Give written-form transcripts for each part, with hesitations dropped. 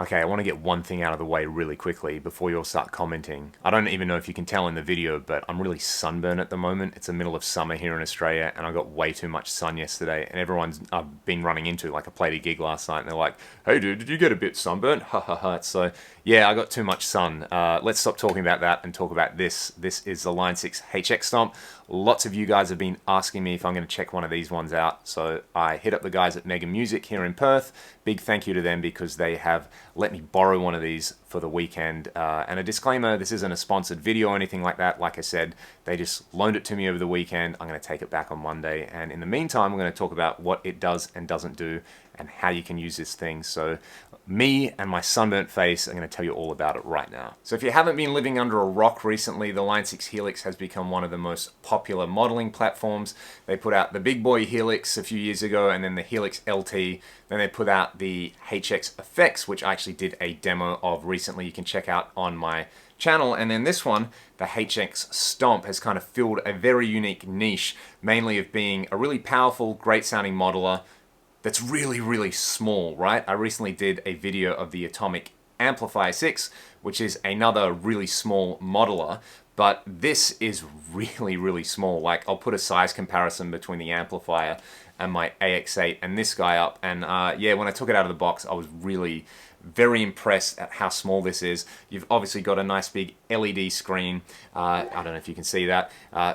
Okay, I want to get one thing out of the way really quickly before you all start commenting. I don't even know if you can tell in the video, but I'm really sunburned at the moment. It's the middle of summer here in Australia, and I got way too much sun yesterday, and everyone's I've been running into, like I played a gig last night, and they're like, hey dude, did you get a bit sunburned? Ha ha ha. So yeah, I got too much sun. Let's stop talking about that and talk about this. This is the Line 6 HX Stomp. Lots of you guys have been asking me if I'm going to check one of these ones out, so I hit up the guys at Mega Music here in Perth. Big thank you to them because they have let me borrow one of these for the weekend. And a disclaimer, this isn't a sponsored video or anything like that. Like I said, they just loaned it to me over the weekend. I'm going to take it back on Monday. And in the meantime, we're going to talk about what it does and doesn't do and how you can use this thing. So me and my sunburnt face are going to tell you all about it right now. So if you haven't been living under a rock recently, the Line 6 Helix has become one of the most popular modeling platforms. They put out the big boy Helix a few years ago, and then the Helix LT. Then they put out the HX Effects, which I actually did a demo of recently. You can check out on my channel. And then this one, the HX Stomp, has kind of filled a very unique niche, mainly of being a really powerful, great sounding modeler that's really, really small, right? I recently did a video of the Atomic Amplifier 6, which is another really small modeler, but this is really, really small. Like, I'll put a size comparison between the amplifier and my AX8 and this guy up, and yeah, when I took it out of the box, I was really very impressed at how small this is. You've obviously got a nice big LED screen. I don't know if you can see that.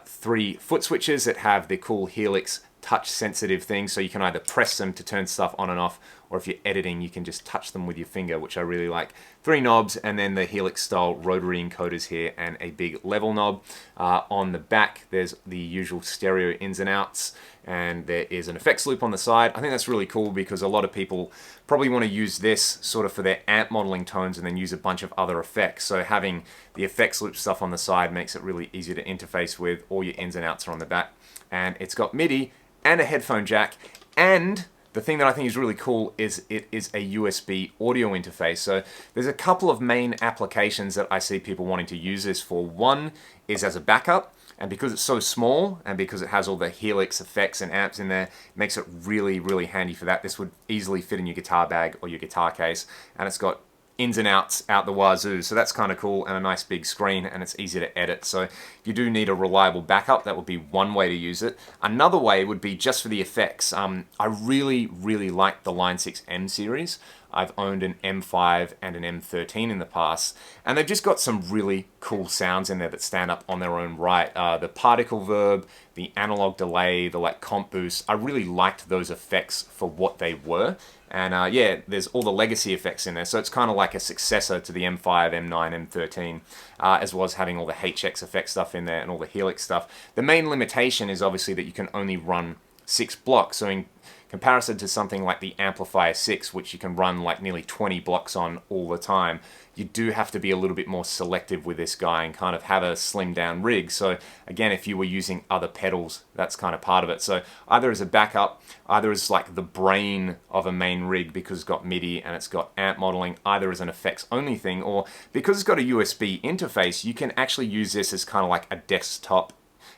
3 foot switches that have the cool Helix touch sensitive thing, so you can either press them to turn stuff on and off, or if you're editing you can just touch them with your finger, which I really like. 3 knobs, and then the Helix style rotary encoders here, and a big level knob. On the back there's the usual stereo ins and outs, and there is an effects loop on the side. I think that's really cool because a lot of people probably want to use this sort of for their amp modeling tones and then use a bunch of other effects. So having the effects loop stuff on the side makes it really easy to interface with. All your ins and outs are on the back, and it's got MIDI and a headphone jack, and the thing that I think is really cool is it is a USB audio interface. So there's a couple of main applications that I see people wanting to use this for. One is as a backup, and because it's so small and because it has all the Helix effects and amps in there, it makes it really, really handy for that. This would easily fit in your guitar bag or your guitar case, and it's got ins and outs out the wazoo, so that's kind of cool, and a nice big screen, and it's easy to edit. So if you do need a reliable backup, that would be one way to use it. Another way would be just for the effects. I really, really like the Line 6 M series. I've owned an M5 and an M13 in the past, and they've just got some really cool sounds in there that stand up on their own right. The particle verb, the analog delay, the like comp boost, I really liked those effects for what they were. And yeah, there's all the legacy effects in there, so it's kind of like a successor to the M5, M9, M13, as well as having all the HX effect stuff in there and all the Helix stuff. The main limitation is obviously that you can only run 6 blocks, so in comparison to something like the Amplifier 6, which you can run like nearly 20 blocks on all the time, you do have to be a little bit more selective with this guy and kind of have a slimmed down rig. So again, if you were using other pedals, that's kind of part of it. So either as a backup, either as like the brain of a main rig because it's got MIDI and it's got amp modeling, either as an effects only thing, or because it's got a USB interface, you can actually use this as kind of like a desktop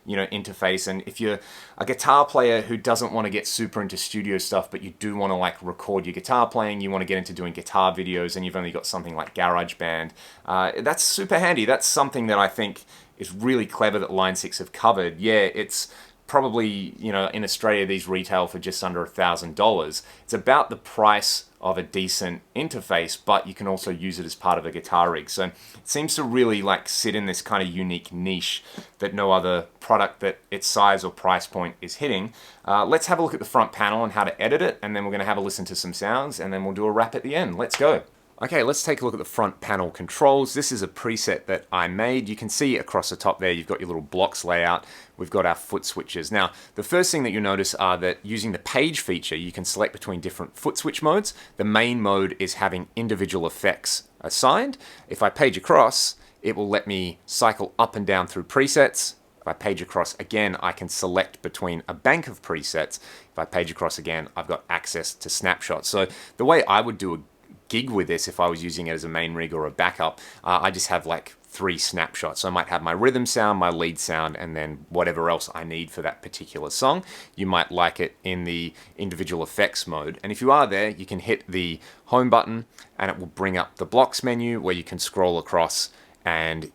interface. And if you're a guitar player who doesn't want to get super into studio stuff, but you do want to like record your guitar playing, you want to get into doing guitar videos, and you've only got something like GarageBand, that's super handy. That's something that I think is really clever that Line 6 have covered. Yeah, it's probably, in Australia these retail for just under $1,000. It's about the price of a decent interface, but you can also use it as part of a guitar rig. So it seems to really like sit in this kind of unique niche that no other product that its size or price point is hitting. Let's have a look at the front panel and how to edit it, and then we're going to have a listen to some sounds, and then we'll do a wrap at the end. Let's go. Okay, let's take a look at the front panel controls. This is a preset that I made. You can see across the top there, you've got your little blocks layout. We've got our foot switches. Now, the first thing that you'll notice are that using the page feature, you can select between different foot switch modes. The main mode is having individual effects assigned. If I page across, it will let me cycle up and down through presets. If I page across again, I can select between a bank of presets. If I page across again, I've got access to snapshots. So the way I would do gig with this if I was using it as a main rig or a backup. I just have like 3 snapshots. So I might have my rhythm sound, my lead sound, and then whatever else I need for that particular song. You might like it in the individual effects mode. And if you are there, you can hit the home button and it will bring up the blocks menu where you can scroll across and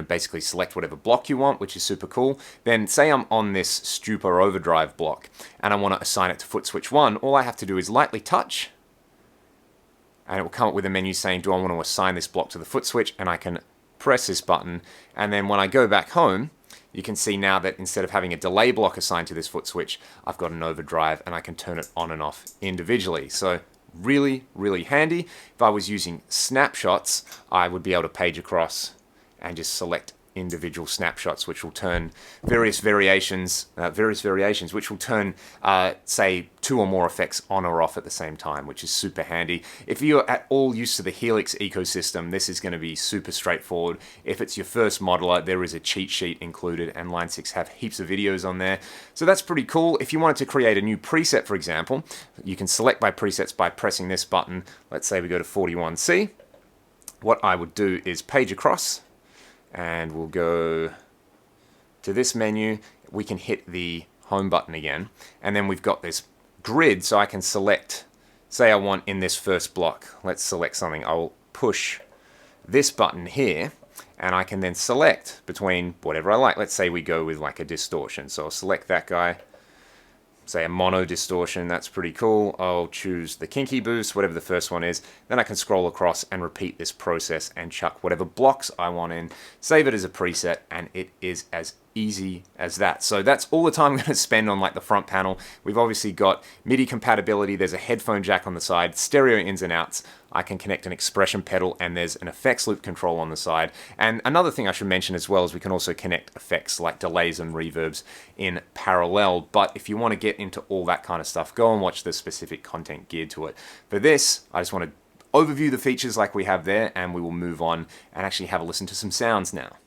basically select whatever block you want, which is super cool. Then say I'm on this Stupor Overdrive block and I want to assign it to foot switch 1. All I have to do is lightly touch and it will come up with a menu saying, do I want to assign this block to the foot switch? And I can press this button, and then when I go back home, you can see now that instead of having a delay block assigned to this foot switch, I've got an overdrive and I can turn it on and off individually. So really, really handy. If I was using snapshots, I would be able to page across and just select individual snapshots, which will turn various variations, which will turn, say, 2 or more effects on or off at the same time, which is super handy. If you're at all used to the Helix ecosystem, this is going to be super straightforward. If it's your first modeler, there is a cheat sheet included, and Line 6 have heaps of videos on there. So that's pretty cool. If you wanted to create a new preset, for example, you can select by presets by pressing this button. Let's say we go to 41C. What I would do is page across, and we'll go to this menu. We can hit the home button again, and then we've got this grid, so I can select, say I want in this first block, let's select something. I'll push this button here, and I can then select between whatever I like. Let's say we go with like a distortion, so I'll select that guy. Say a mono distortion, that's pretty cool. I'll choose the kinky boost, whatever the first one is. Then I can scroll across and repeat this process and chuck whatever blocks I want in, save it as a preset, and it is as easy as that. So that's all the time I'm going to spend on like the front panel. We've obviously got MIDI compatibility, there's a headphone jack on the side, stereo ins and outs. I can connect an expression pedal, and there's an effects loop control on the side. And another thing I should mention as well is we can also connect effects like delays and reverbs in parallel. But if you want to get into all that kind of stuff, go and watch the specific content geared to it. For this, I just want to overview the features like we have there, and we will move on and actually have a listen to some sounds now.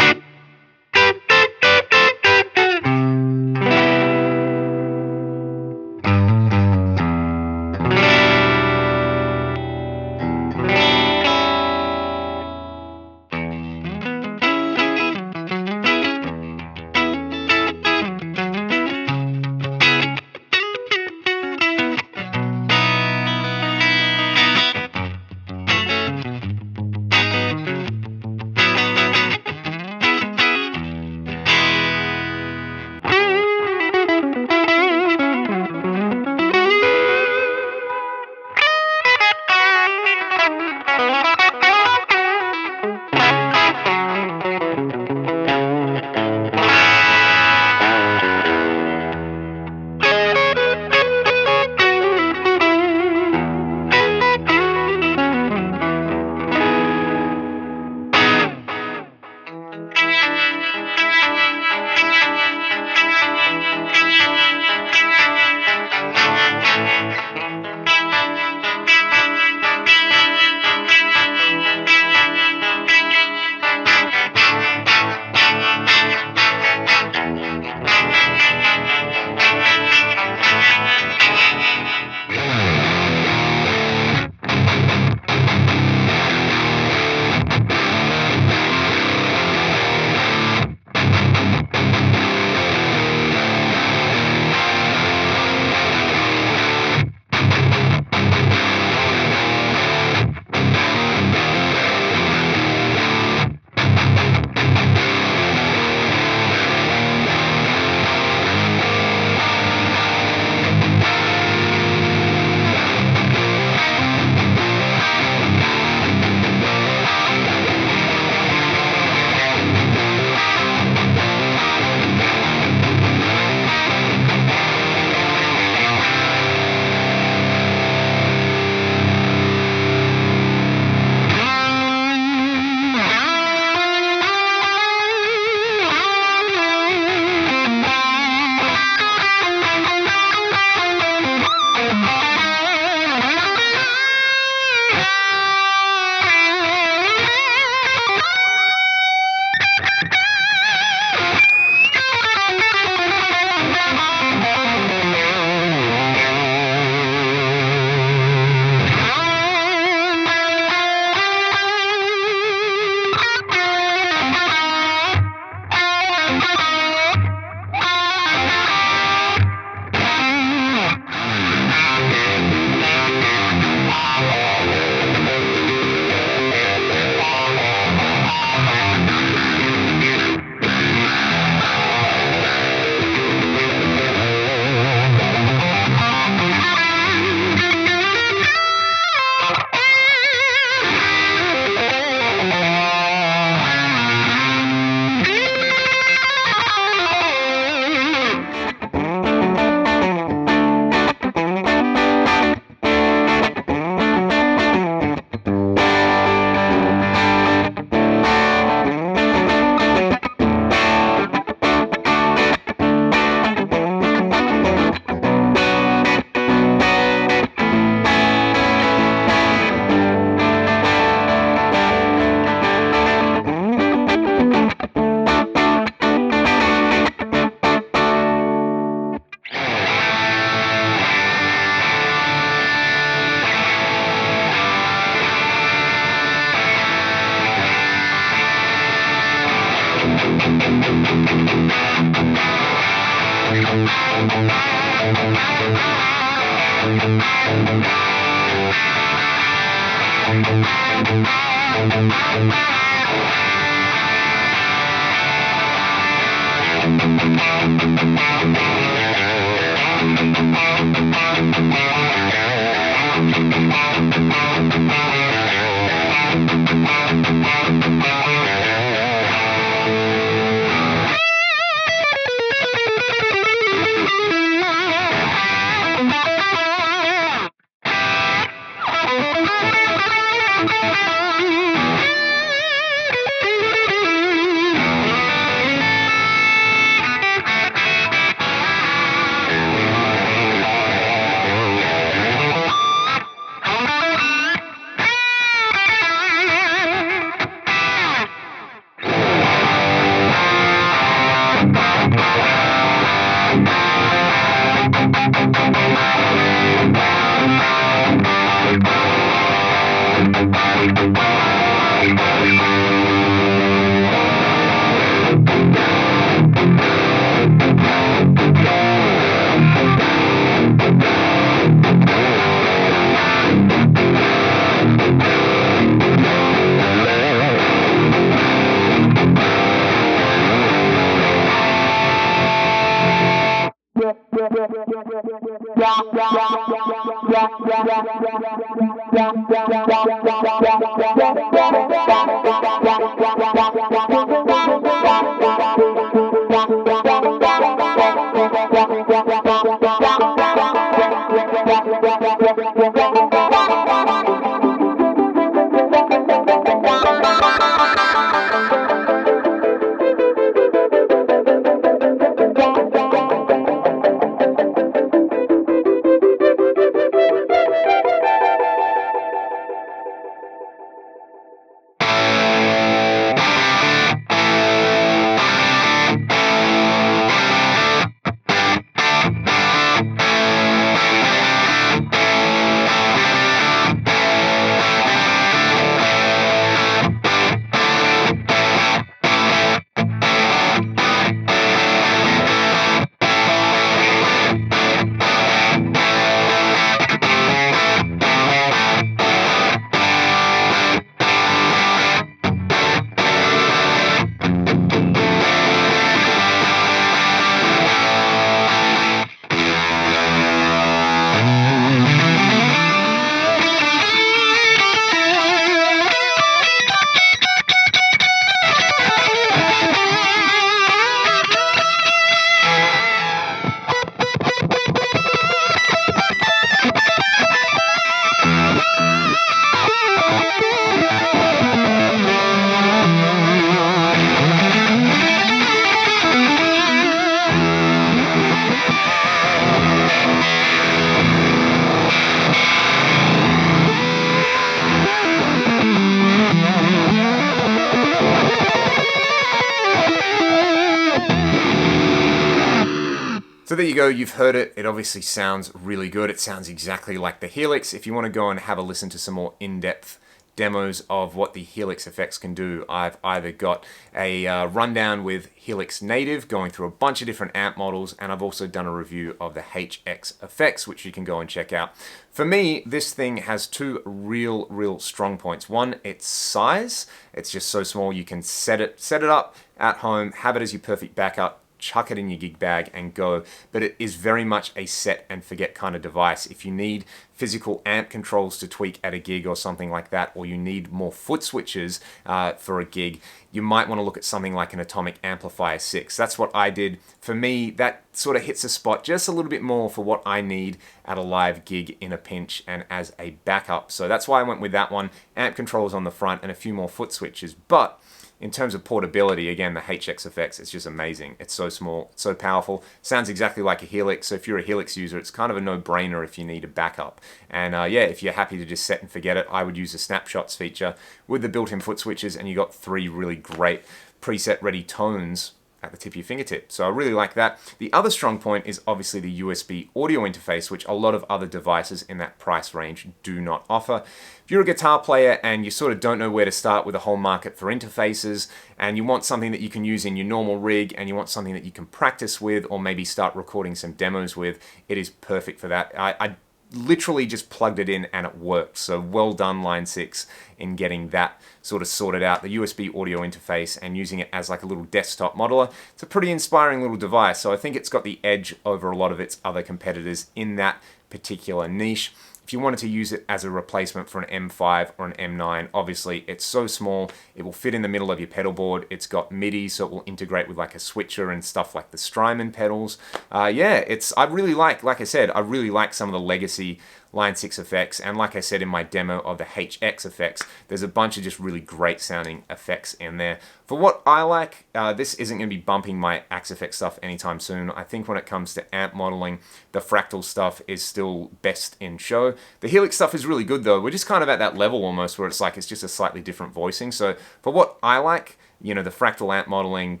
So there you go, you've heard it. It obviously sounds really good. It sounds exactly like the Helix. If you want to go and have a listen to some more in-depth demos of what the Helix effects can do, I've either got a rundown with Helix Native going through a bunch of different amp models, and I've also done a review of the HX effects, which you can go and check out. For me, this thing has two real strong points. One, its size. It's just so small you can set it up at home, have it as your perfect backup, chuck it in your gig bag and go. But it is very much a set and forget kind of device. If you need physical amp controls to tweak at a gig or something like that, or you need more foot switches for a gig, you might want to look at something like an Atomic Amplifier 6. That's what I did. For me, that sort of hits a spot just a little bit more for what I need at a live gig in a pinch and as a backup. So that's why I went with that one. Amp controls on the front and a few more foot switches. But in terms of portability, again, the HX effects, it's just amazing. It's so small, so powerful. Sounds exactly like a Helix. So if you're a Helix user, it's kind of a no-brainer if you need a backup. And yeah, if you're happy to just set and forget it, I would use the snapshots feature with the built-in foot switches, and you got 3 really great preset-ready tones at the tip of your fingertip. So I really like that. The other strong point is obviously the USB audio interface, which a lot of other devices in that price range do not offer. If you're a guitar player and you sort of don't know where to start with a whole market for interfaces, and you want something that you can use in your normal rig, and you want something that you can practice with, or maybe start recording some demos with, it is perfect for that. I literally just plugged it in and it worked. So well done, Line 6, in getting that sort of sorted out, the USB audio interface, and using it as like a little desktop modeler. It's a pretty inspiring little device, so I think it's got the edge over a lot of its other competitors in that particular niche. If you wanted to use it as a replacement for an M5 or an M9, obviously it's so small, it will fit in the middle of your pedal board. It's got MIDI, so it will integrate with like a switcher and stuff like the Strymon pedals. Yeah, I really like I said, I really like some of the legacy Line 6 effects, and like I said in my demo of the HX effects, there's a bunch of just really great sounding effects in there. For what I like, this isn't going to be bumping my Axe Effect stuff anytime soon. I think when it comes to amp modeling, the Fractal stuff is still best in show. The Helix stuff is really good though. We're just kind of at that level almost where it's like it's just a slightly different voicing. So for what I like, you know, the Fractal amp modeling,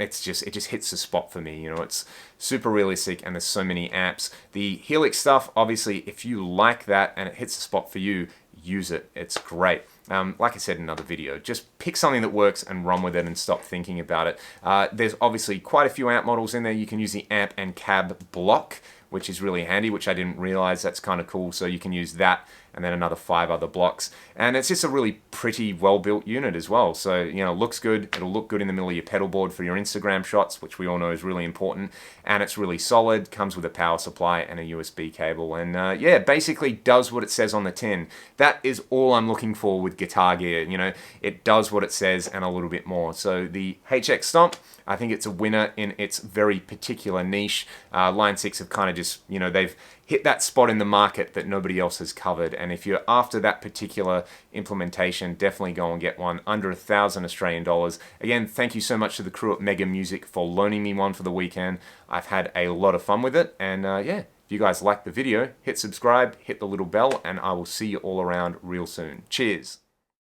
it just hits the spot for me. You know, it's super realistic and there's so many amps. The Helix stuff, obviously, if you like that and it hits the spot for you, use it. It's great. Like I said in another video, just pick something that works and run with it and stop thinking about it. There's obviously quite a few amp models in there. You can use the amp and cab block, which is really handy, which I didn't realize. That's kind of cool. So you can use that and then another 5 other blocks. And it's just a really pretty, well-built unit as well. So, you know, it looks good. It'll look good in the middle of your pedal board for your Instagram shots, which we all know is really important. And it's really solid, comes with a power supply and a USB cable. And yeah, basically does what it says on the tin. That is all I'm looking for with guitar gear. You know, it does what it says and a little bit more. So the HX Stomp, I think it's a winner in its very particular niche. Line 6 have kind of just, you know, they've hit that spot in the market that nobody else has covered. And if you're after that particular implementation, definitely go and get one under $1,000 Australian dollars. Again, thank you so much to the crew at Mega Music for loaning me one for the weekend. I've had a lot of fun with it. And yeah, if you guys like the video, hit subscribe, hit the little bell, and I will see you all around real soon. Cheers.